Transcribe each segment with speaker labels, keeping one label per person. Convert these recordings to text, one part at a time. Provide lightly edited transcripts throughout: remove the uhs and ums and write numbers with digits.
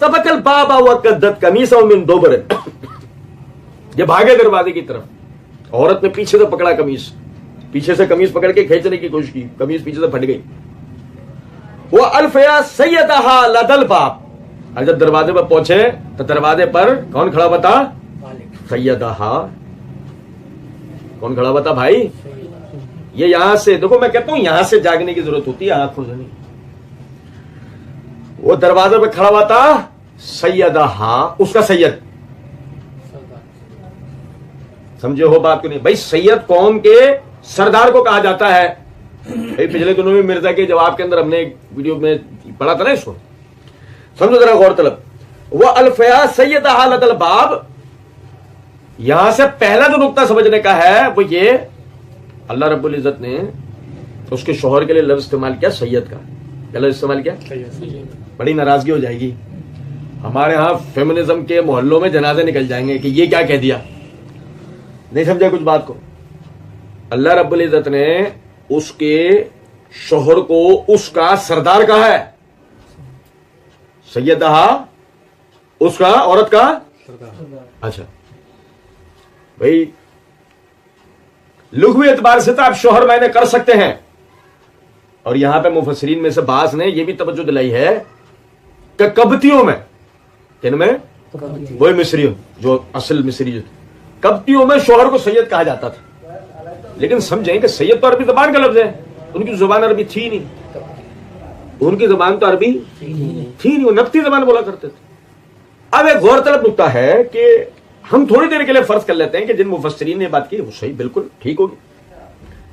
Speaker 1: فاستبق الباب وقدت قمیصہ من دبر، یہ بھاگے دروازے کی طرف، عورت نے پیچھے سے پکڑا قمیص، پیچھے سے قمیص پکڑ کے کھینچنے کی کوشش کی، قمیص پیچھے سے پھٹ گئی. وہ الفیا سیدہا لدى الباب، اور جب دروازے پر پہنچے تو دروازے پر کون کھڑا ہوا تھا؟ سیدہا. کون کھڑا ہوا تھا بھائی؟ یہ یہاں سے دیکھو، میں کہتا ہوں یہاں سے جاگنے کی ضرورت ہوتی ہے، آنکھوں سے نہیں. وہ دروازے پہ کھڑا ہوا تھا سیدہا، اس کا سید. سمجھے ہو بات کو نہیں بھائی؟ سید قوم کے سردار کو کہا جاتا ہے. پچھلے دنوں میں مرزا کے جواب کے اندر ہم نے ایک ویڈیو میں پڑھا تھا نا اس کو، سمجھو ذرا غور طلب. وہ الفیا سیدہا لدى الباب، یہاں سے پہلا جو نقطہ سمجھنے کا ہے وہ یہ، اللہ رب العزت نے اس کے شوہر کے لیے لفظ استعمال کیا سید کا. کیا لفظ استعمال کیا؟ بڑی ناراضگی ہو جائے گی ہمارے ہاں، فیمنزم کے محلوں میں جنازے نکل جائیں گے کہ یہ کیا کہہ دیا. نہیں سمجھا کچھ بات کو؟ اللہ رب العزت نے اس کے شوہر کو اس کا سردار کہا ہے. سیدہا اس کا، عورت کا. اچھا بھائی، لغوی اعتبار سے تو آپ شوہر معنی کر سکتے ہیں، اور یہاں پہ مفسرین میں سے بعض نے یہ بھی توجہ دلائی ہے کہ قبطیوں میں، ان میں وہی مصری جو اصل مصری، قبطیوں میں شوہر کو سید کہا جاتا تھا. لیکن سمجھیں کہ سید تو عربی زبان کا لفظ ہے، ان کی زبان عربی تھی نہیں، ان کی زبان تو عربی تھی نہیں، وہ نبطی زبان بولا کرتے تھے. اب ایک غور طلب نکتہ ہے کہ ہم تھوڑی دیر کے لیے فرض کر لیتے ہیں کہ جن مفسرین نے بات کی وہ صحیح بالکل ٹھیک ہوگی،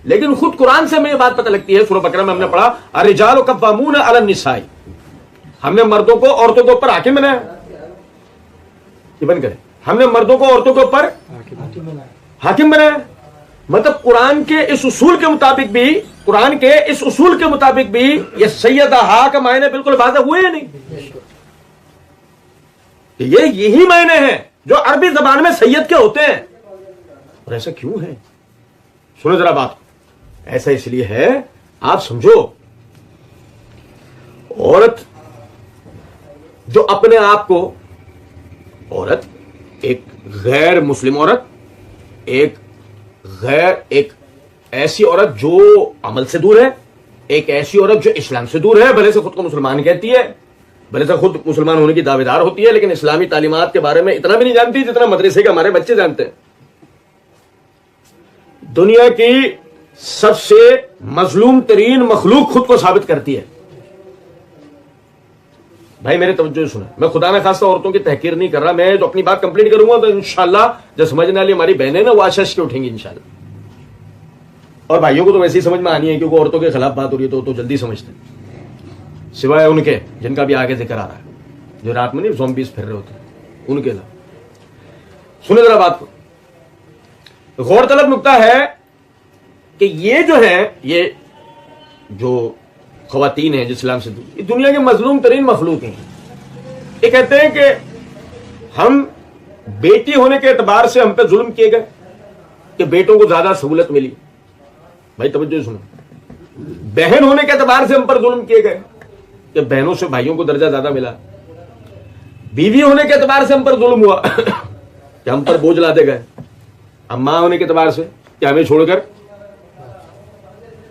Speaker 1: لیکن خود قرآن سے ہمیں یہ بات پتہ لگتی ہے. سورہ بقرہ میں ہم نے پڑھا الرجال قوامون علی النساء، ہم نے مردوں کو عورتوں کے اوپر حاکم بنایا. یہ بن کرے، ہم نے مردوں کو عورتوں کے اوپر حاکم بنایا. مطلب قرآن کے اس اصول کے مطابق بھی، قرآن کے اس اصول کے مطابق بھی یہ سیدہا کا معنی بالکل واضح ہوئے یا نہیں؟ یہی معنی ہیں جو عربی زبان میں سید کے ہوتے ہیں. اور ایسا کیوں ہے؟ سنو ذرا بات. ایسا اس لیے ہے، آپ سمجھو، عورت جو اپنے آپ کو، عورت ایک غیر مسلم عورت، ایک ایسی عورت جو عمل سے دور ہے، ایک ایسی عورت جو اسلام سے دور ہے، بھلے سے خود کو مسلمان کہتی ہے، بھلے سے خود مسلمان ہونے کی دعوے دار ہوتی ہے، لیکن اسلامی تعلیمات کے بارے میں اتنا بھی نہیں جانتی جتنا مدرسے کے ہمارے بچے جانتے ہیں. دنیا کی سب سے مظلوم ترین مخلوق خود کو ثابت کرتی ہے. بھائی میرے توجہ سنیں، میں خدا نہ خواستہ عورتوں کی تحقیر نہیں کر رہا، میں جو اپنی بات کمپلیٹ کروں گا تو انشاءاللہ جو سمجھنے والی ہماری بہنیں نا وہ آشش کے اٹھیں گی انشاءاللہ. اور بھائیوں کو تو ویسے ہی سمجھ میں آنی ہے کیونکہ عورتوں کے خلاف بات ہو رہی ہے تو جلدی سمجھتے ہیں، سوائے ان کے جن کا بھی آگے ذکر آ رہا ہے، جو رات میں نہیں زومبیز پھر رہے ہوتے ہیں، ان کے علاوہ. سنیں ذرا بات کو. غور طلب نکتہ ہے کہ یہ جو ہے، یہ جو خواتین ہیں جو اسلام سے دور، یہ دنیا کے مظلوم ترین مخلوق ہیں. یہ کہتے ہیں کہ ہم بیٹی ہونے کے اعتبار سے ہم پہ ظلم کیے گئے کہ بیٹوں کو زیادہ سہولت ملی. بھائی توجہ سنو، بہن ہونے کے اعتبار سے ہم پر ظلم کیے گئے کہ بہنوں سے بھائیوں کو درجہ زیادہ ملا. بیوی ہونے کے اعتبار سے ہم پر ظلم ہوا کہ ہم پر بوجھ لاتے گئے. اب ماں ہونے کے اعتبار سے کہ ہمیں چھوڑ کر،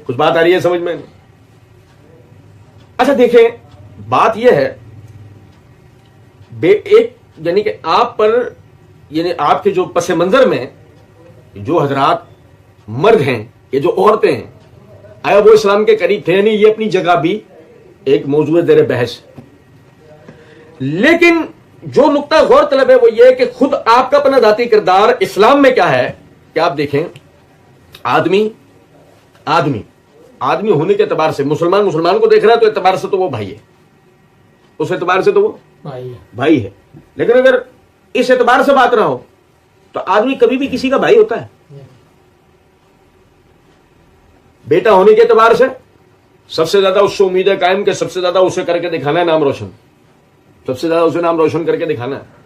Speaker 1: کچھ بات آ رہی ہے سمجھ میں؟ اچھا دیکھیں، بات یہ ہے ایک، یعنی کہ آپ پر، یعنی آپ کے جو پس منظر میں جو حضرات مرد ہیں، یہ جو عورتیں ہیں، آیا وہ اسلام کے قریب تھے نہیں؟ یہ اپنی جگہ بھی ایک موضوع زیر بحث. لیکن جو نقطہ غور طلب ہے وہ یہ کہ خود آپ کا اپنا ذاتی کردار اسلام میں کیا ہے کہ آپ دیکھیں، آدمی ہونے کے اعتبار سے مسلمان کو دیکھ رہا ہے تو اعتبار سے تو وہ بھائی ہے، اس اعتبار سے تو وہ بھائی ہے. لیکن اگر اس اعتبار سے بات نہ ہو تو آدمی کبھی بھی کسی کا بھائی ہوتا ہے. بیٹا ہونے کے اعتبار سے سب سے زیادہ اس سے امید ہے قائم کہ سب سے زیادہ اسے کر کے دکھانا ہے نام روشن، سب سے زیادہ اسے نام روشن کر کے دکھانا ہے.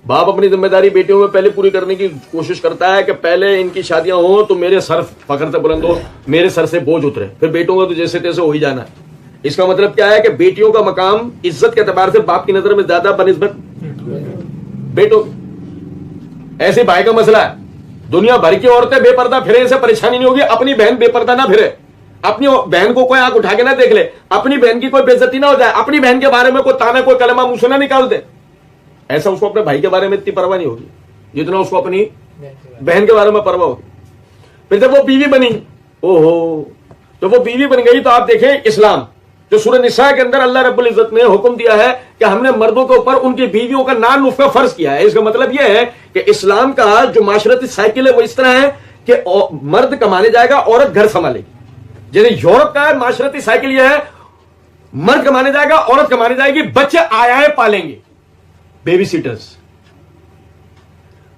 Speaker 1: باپ اپنی ذمہ داری بیٹیوں میں پہلے پوری کرنے کی کوشش کرتا ہے کہ پہلے ان کی شادیاں ہوں تو میرے سر فخر سے بلند ہو، میرے سر سے بوجھ اترے، پھر بیٹوں کا تو جیسے تیسے ہو ہی جانا ہے. اس کا مطلب کیا ہے کہ بیٹیوں کا مقام عزت کے اعتبار سے باپ کی نظر میں زیادہ بنسبت بیٹوں. ایسے بھائی کا مسئلہ ہے, دنیا بھر کی عورتیں بے پردہ پھرے, اسے پریشانی نہیں ہوگی. اپنی بہن بے پردہ نہ پھرے, اپنی بہن کو کوئی آنکھ اٹھا کے نہ دیکھ لے, اپنی بہن کی کوئی بے عزتی نہ ہو جائے, اپنی بہن کے بارے میں کوئی تانا کوئی کلمہ منہ سے نہ نکال دے. ایسا اس کو اپنے بھائی کے بارے میں اتنی پرواہ نہیں ہوگی جتنا اس کو اپنی بہن کے بارے میں پرواہ ہوگی. پھر جب وہ بیوی بنی, تو وہ بیوی بن گئی, تو آپ دیکھیں اسلام جو سورہ نساء کے اندر اللہ رب العزت نے حکم دیا ہے کہ ہم نے مردوں کے اوپر ان کی بیویوں کا نان نطفہ فرض کیا ہے. اس کا مطلب یہ ہے کہ اسلام کا جو معاشرتی سائیکل ہے وہ اس طرح ہے کہ مرد کمانے جائے گا, عورت گھر سنبھالے گی. جیسے یورپ کا معاشرتی سائیکل یہ ہے, مرد کمانے جائے گا, عورت کمانے جائے گی, بچے آیا پالیں گے, بیبی سیٹرز.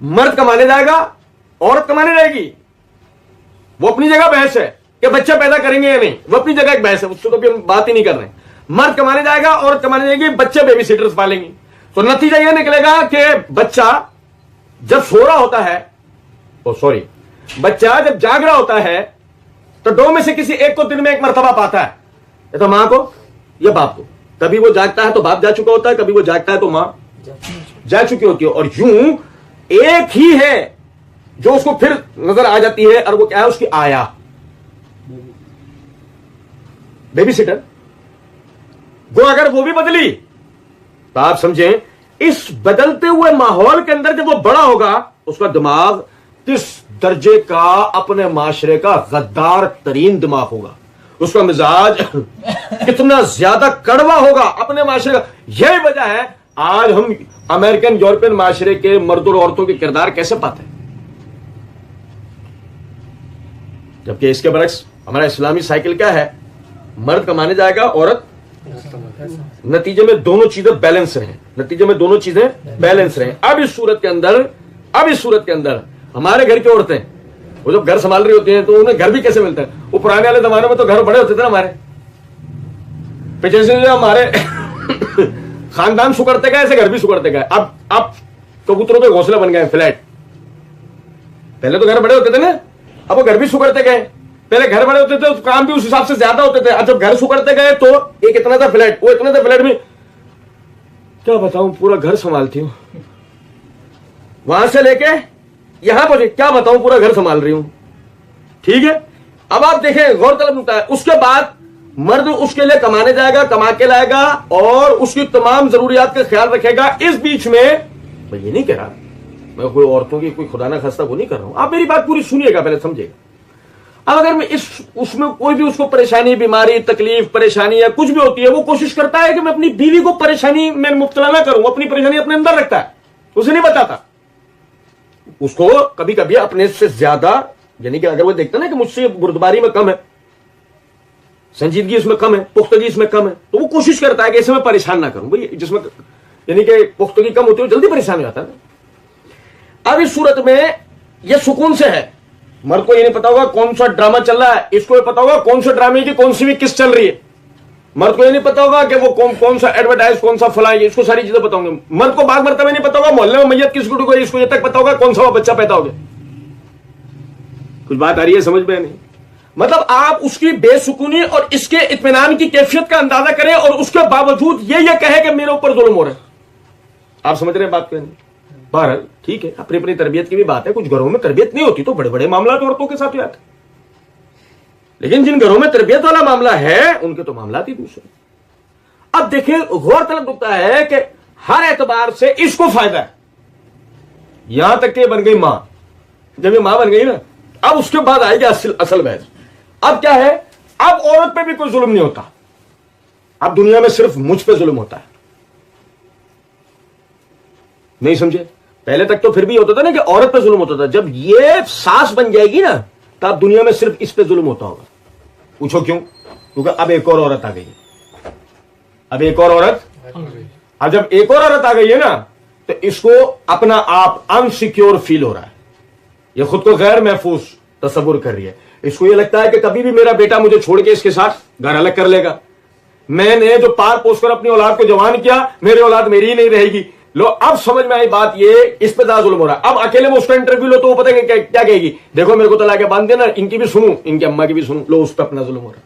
Speaker 1: مرد کمانے جائے گا, عورت کمانے جائے گی. وہ اپنی جگہ بحث ہے کہ بچہ پیدا کریں گے یا نہیں, وہ اپنی جگہ ایک بحث ہے, اس کو تو بھی ہم بات ہی نہیں کر رہے ہیں. مرد کمانے جائے گا, عورت کمانے جائے گی, بچے بیبی سیٹرز پالیں گی. تو نتیجہ یہ نکلے گا کہ بچہ جب سو رہا ہوتا ہے, بچہ جب جاگ رہا ہوتا ہے تو دو میں سے کسی ایک کو دن میں ایک مرتبہ پاتا ہے, یا تو ماں کو یا باپ کو. کبھی وہ جاگتا ہے تو باپ جا چکا ہوتا ہے, کبھی وہ جاگتا ہے تو ماں جا چکی ہوتی ہے. اور یوں ایک ہی ہے جو اس کو پھر نظر آ جاتی ہے, اور وہ کیا ہے, اس کی آیا, بیبی سیٹر. وہ اگر وہ بھی بدلی تو آپ سمجھیں اس بدلتے ہوئے ماحول کے اندر جب وہ بڑا ہوگا, اس کا دماغ کس درجے کا اپنے معاشرے کا غدار ترین دماغ ہوگا, اس کا مزاج کتنا زیادہ کڑوا ہوگا اپنے معاشرے کا. یہی وجہ ہے آج ہم امریکن یورپین معاشرے کے مرد اور عورتوں کے کردار کیسے پاتے ہیں, جبکہ اس کے برعکس ہمارا اسلامی سائیکل کیا ہے, مرد کمانے جائے گا, عورت, نتیجے میں دونوں چیزیں بیلنس رہیں. اب اس صورت کے اندر ہمارے گھر کی عورتیں وہ جب گھر سنبھال رہی ہوتی ہیں تو انہیں گھر بھی کیسے ملتا ہے. وہ پرانے والے زمانے میں تو گھر بڑے ہوتے تھے نا ہمارے, پیچھے سے ہمارے خاندان سکڑتے گئے, ایسے گھر بھی سکڑتے گئے. اب کبوتروں کے گھونسلے بن گئے, فلیٹ. پہلے تو گھر بڑے ہوتے تھے نا, اب وہ گھر بھی سکڑتے گئے. پہلے گھر بڑے ہوتے تھے تو کام بھی اس حساب سے زیادہ ہوتے تھے, اب جب گھر سکڑتے گئے تو ایک اتنا تھا فلیٹ, وہ اتنا تھا فلیٹ میں کیا بتاؤں پورا گھر سنبھالتی ہوں, وہاں سے لے کے یہاں پہنچے کیا بتاؤں پورا گھر سنبھال رہی ہوں. ٹھیک ہے, اب آپ دیکھیں غور طلب ہوتا ہے. اس کے بعد مرد اس کے لیے کمانے جائے گا, کما کے لائے گا, اور اس کی تمام ضروریات کا خیال رکھے گا. اس بیچ میں میں یہ نہیں کہہ رہا میں کوئی عورتوں کی کوئی خدا نہ خواستہ وہ نہیں کر رہا ہوں, آپ میری بات پوری سنیے گا, پہلے سمجھے گا. اب اگر میں اس میں کوئی بھی اس کو پریشانی, بیماری, تکلیف, پریشانی یا کچھ بھی ہوتی ہے, وہ کوشش کرتا ہے کہ میں اپنی بیوی کو پریشانی میں مبتلا نہ کروں, اپنی پریشانی اپنے اندر رکھتا ہے, اسے نہیں بتاتا. اس کو کبھی کبھی اپنے سے زیادہ, یعنی کہ اگر وہ دیکھتا نا کہ مجھ سے بردباری میں کم ہے, سنجیدگی اس میں کم ہے, پختگی اس میں کم ہے, تو وہ کوشش کرتا ہے کہ اسے میں پریشان نہ کروں. بھائی جس میں یعنی کہ پختگی کم ہوتی ہے وہ جلدی پریشان ہو جاتا ہے. اب اس صورت میں یہ سکون سے ہے. مرد کو یہ نہیں پتا ہوگا کون سا ڈرامہ چل رہا ہے, اس کو یہ پتا ہوگا کون سے ڈرامے کی کون سی بھی کس چل رہی ہے. مرد کو یہ نہیں پتا ہوگا کہ وہ کون سا ایڈورٹائز, کون سا فلاں, اس کو ساری چیزیں پتا ہوں گے. مرد کو بعض مرتبہ نہیں پتا ہوگا محلے میں میت کس کو, اس کو یہ تک پتا ہوگا کون سا وہ بچہ پیدا ہو گیا. کچھ بات آ رہی ہے سمجھ میں نہیں؟ مطلب آپ اس کی بے سکونی اور اس کے اطمینان کی کیفیت کا اندازہ کریں, اور اس کے باوجود یہ کہے کہ میرے اوپر ظلم ہو رہا ہے. آپ سمجھ رہے ہیں بات کو؟ بہرحال ٹھیک ہے, اپنی اپنی تربیت کی بھی بات ہے. کچھ گھروں میں تربیت نہیں ہوتی تو بڑے بڑے معاملات عورتوں کے ساتھ ہو جاتے ہیں, لیکن جن گھروں میں تربیت والا معاملہ ہے ان کے تو معاملات ہی دوسرے. اب دیکھیں غور طلب ہوتا ہے کہ ہر اعتبار سے اس کو فائدہ ہے, یہاں تک کہ بن گئی ماں. جب یہ ماں بن گئی نا, اب اس کے بعد آئے گی اصل بحث. اب کیا ہے, اب عورت پہ بھی کوئی ظلم نہیں ہوتا, اب دنیا میں صرف مجھ پہ ظلم ہوتا ہے. نہیں سمجھے؟ پہلے تک تو پھر بھی ہوتا تھا نا کہ عورت پہ ظلم ہوتا تھا. جب یہ ساس بن جائے گی نا تو اب دنیا میں صرف اس پہ ظلم ہوتا ہوگا. پوچھو کیوں؟ کیونکہ اب ایک اور عورت آ گئی. اب جب ایک اور عورت آ گئی ہے نا تو اس کو اپنا آپ انسیکیور فیل ہو رہا ہے, یہ خود کو غیر محفوظ تصور کر رہی ہے. اس کو یہ لگتا ہے کہ کبھی بھی میرا بیٹا مجھے چھوڑ کے اس کے ساتھ گھر الگ کر لے گا. میں نے جو پار پوس کر اپنی اولاد کو جوان کیا, میری اولاد میری ہی نہیں رہے گی. لو اب سمجھ میں آئی بات, یہ اس پہ زیادہ ظلم ہو رہا ہے. اب اکیلے میں اس کا انٹرویو لو تو وہ پتہ ہے کیا کہے گی, دیکھو میرے کو تو لا کے باندھ دینا, ان کی بھی سنوں ان کی اما کی بھی سنوں. لو اس پہ اپنا ظلم ہو رہا ہے.